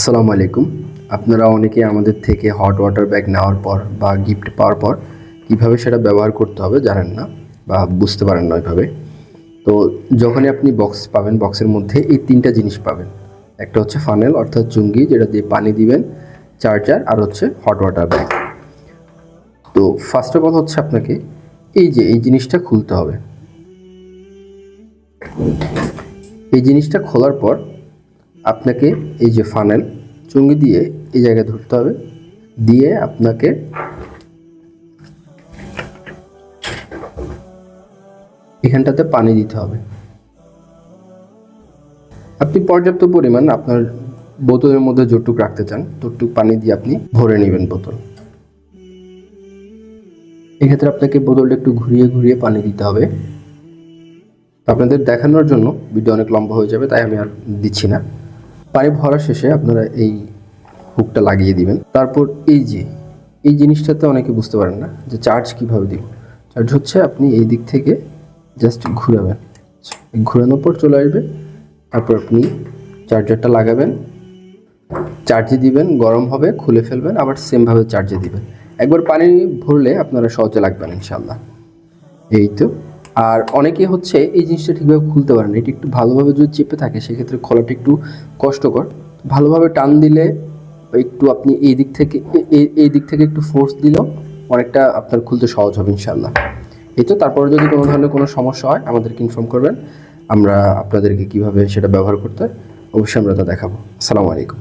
আসসালামু আলাইকুম। আপনারা অনেকেই আমাদের থেকে হট ওয়াটার ব্যাগ নেওয়ার পর বা গিফট পাওয়ার পর কীভাবে সেটা ব্যবহার করতে হবে জানেন না বা বুঝতে পারেন না ওইভাবে। তো যখনই আপনি বক্স পাবেন, বক্সের মধ্যে এই 3টা জিনিস পাবেন। একটা হচ্ছে ফানেল অর্থাৎ চুঙ্গি, যেটা দিয়ে পানি দিবেন, চার্জার, আর হচ্ছে হট ওয়াটার ব্যাগ। তো ফার্স্ট অফ অল হচ্ছে আপনাকে এই জিনিসটা খুলতে হবে। এই জিনিসটা খোলার পর আপনাকে এই যে ফানেল চুঙ্গি দিয়ে এই জায়গায় ধরতে হবে, দিয়ে আপনাকে এখানটাতে পানি দিতে হবে। আপনি পর্যাপ্ত পরিমাণ আপনার বোতলের মধ্যে যতটুক রাখতে চান ততটুক পানি দিয়ে আপনি ভরে নেবেন বোতল। এক্ষেত্রে আপনাকে বোতলটা একটু ঘুরিয়ে ঘুরিয়ে পানি দিতে হবে। আপনাদের দেখানোর জন্য ভিডিও অনেক লম্বা হয়ে যাবে, তাই আমি আর দিচ্ছি না। পানি ভরা শেষে আপনারা এই হুকটা লাগিয়ে দিবেন। তারপর এই জিনিসটাতে অনেকে বুঝতে পারেন না যে চার্জ কিভাবে দিব। চার্জ হচ্ছে আপনি এই দিক থেকে জাস্ট ঘুরাবেন, ঘুরানোর পর চলে আসবে, তারপর আপনি চার্জারটা লাগাবেন, চার্জে দিবেন, গরম হবে, খুলে ফেলবেন, আবার সেমভাবে চার্জে দিবেন। একবার পানি ভরলে আপনারা সহজে লাগবেন ইনশাল্লাহ। এই তো। আর অনেকে হচ্ছে এই জিনিসটা ঠিকভাবে খুলতে পারেন, এটি একটু ভালোভাবে যদি চেপে থাকে সেক্ষেত্রে খোলাটা একটু কষ্টকর। ভালোভাবে টান দিলে একটু আপনি এই দিক থেকে একটু ফোর্স দিলেও অনেকটা আপনার খুলতে সহজ হবে ইনশাল্লাহ। এই তো। তারপরে যদি কোনো ধরনের কোনো সমস্যা হয় আমাদেরকে ইনফর্ম করবেন, আমরা আপনাদেরকে কিভাবে সেটা ব্যবহার করতে হয় অবশ্যই আমরা তা দেখাবো। আসসালামু আলাইকুম।